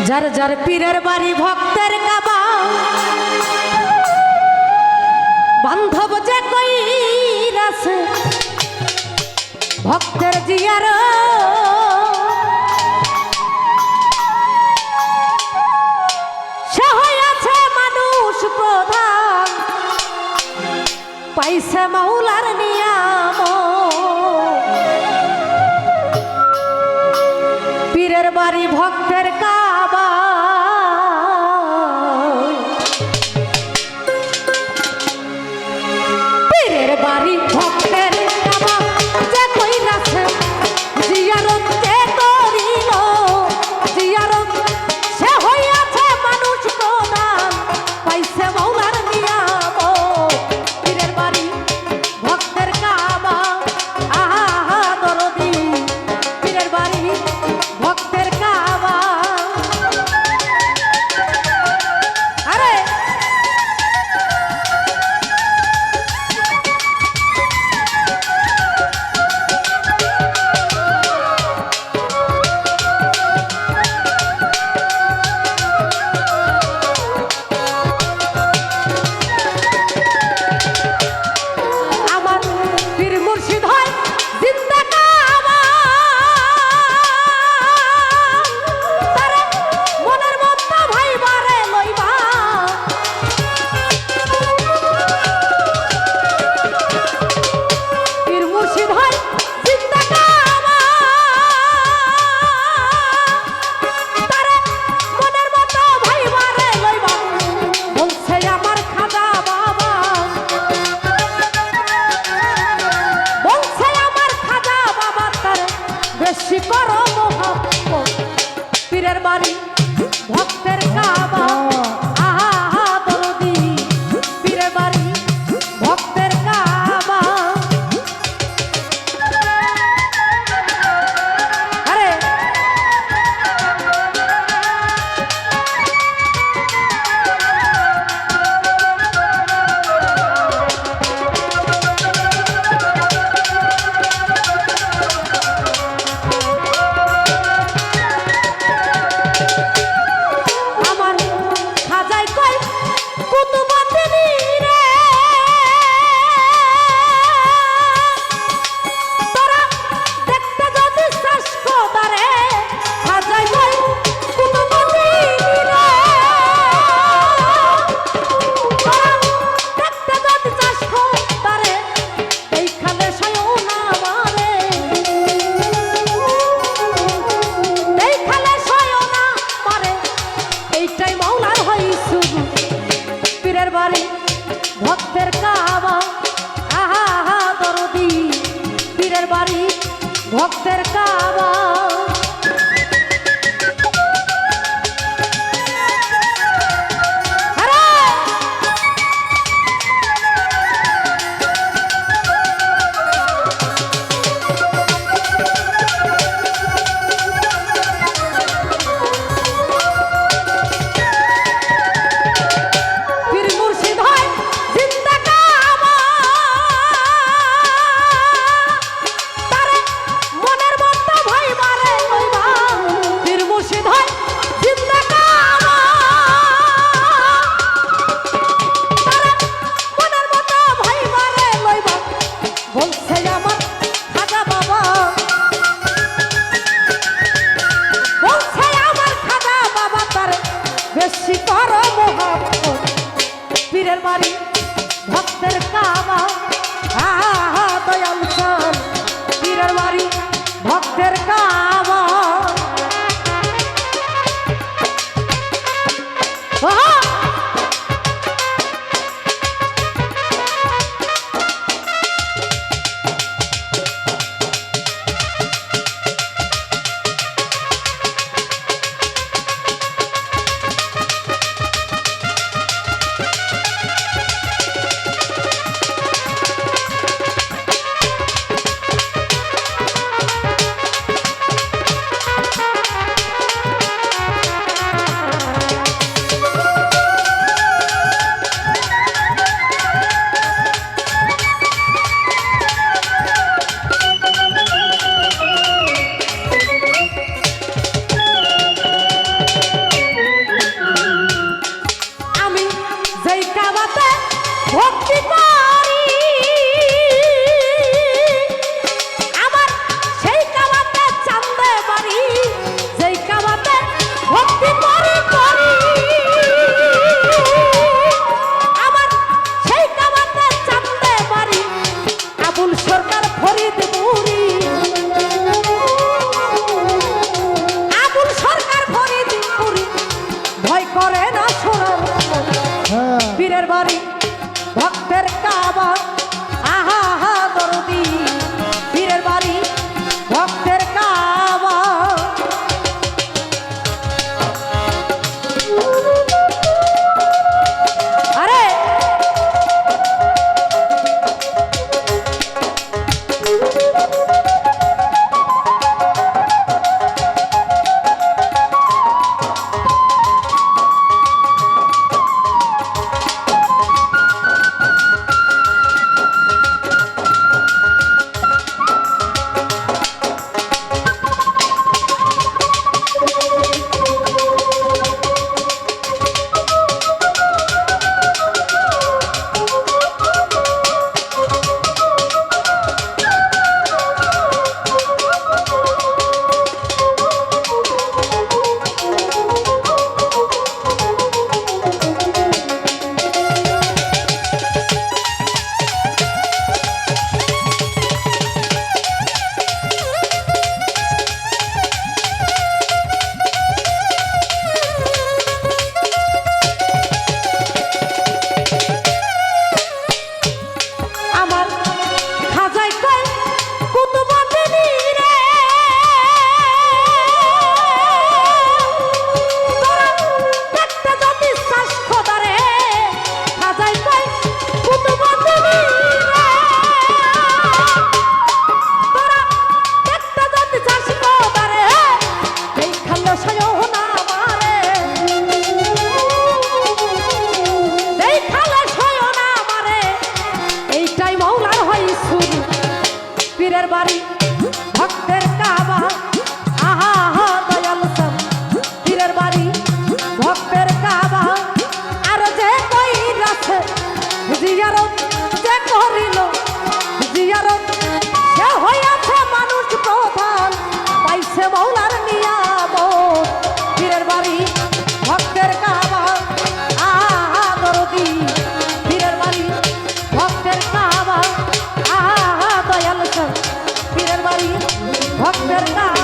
যার যার পীরের বাড়ি ভক্তের কাবা বান্ধব যে কই রাসে ভক্তের জিয়ার সে হইয়াছে মানুষ প্রধান পাইছে মাওলার নিয়াম পীরের বাড়ি ভক্তের কাবা পীরের বাড়ি ভক্তের কাবা যে কই রাসে জিয়ারত যে করিল জিয়ারত সে হইয়াছে মানুষ প্রধান পাইছে মাওলার নিয়াম পীরের বাড়ি ভক্তের কাবা আহা দরদি পীরের বাড়ি ভক্তের কাবা আরে আমার পীর মুর্শিদ হয় জিন্দা কাবা তারে মনের মতো ভাইবারে লইবা পীর মুর্শিদ হয় জিন্দা কাবা তারে মনের মতো ভাইবারে লইবা বলছে আমার খাজা বাবা বলছে আমার খাজা বাবা তার বেশি করো মোহাম্মদ পীরের বাড়ি ভক্তের কাবা আহা দরদি পীরের বাড়ি ভক্তের কাবা আরে আমার খাজাই কই কুতুবাতিনি রে তোরা দেখতে যদি চাস কোদারে খাজাই কই কুতুবাতিনি রে তোরা দেখতে যদি চাস কোদারে এইখানে সয়ও না মারে এইখানে সয়ও না মারে এইটাই মাওলার হয় শুধু পীরের বাড়ি ভক্তের কাবা আহা দরদি পীরের বাড়ি ভক্তের কাবা আরে পীর মুর্শিদ হয় জিন্দা কাবা তারে মনের মতো ভাইবারে লইবা পীর মুর্শিদ হয় জিন্দা কাবা তারে মনের মতো ভাইবারে লইবা বলছে আমার খাজা বাবা বলছে আমার খাজা বাবা তার বেশি করো মোহাম্মদ পীরের বাড়ি ভক্তের কাবা আহা দয়াল চান পীরের বাড়ি ভক্তের কাবা আহা ভক্তি করি আমার সেই কাবাতে চান্দে বাড়ি যেই কাবাতে ভক্তি করি করি আমার সেই কাবাতে চান্দে বাড়ি আবুল সরকার ফরিদপুরি আবুল সরকার ফরিদপুরি ভয় করে না সোনার পীরের বাড়ি ভক্তের কাবা আহা হা দরদি পীরের বাড়ি ভক্তের কাবা আরে পীরের বাড়ি ভক্তের কাবা আহা হা দয়াল সব পীরের বাড়ি ভক্তের কাবা আর যে কই রাখে জিয়ারত যে করিল জিয়ারত সে হইয়াছে মানুষ প্রধান পাইছে মৌলার নিয়ামত পীরের বাড়ি ভক্তের কাবা আহা দরদি পীরের বাড়ি ভক্তের কাবা আহা দয়াল সব পীরের বাড়ি ভক্তের কাবা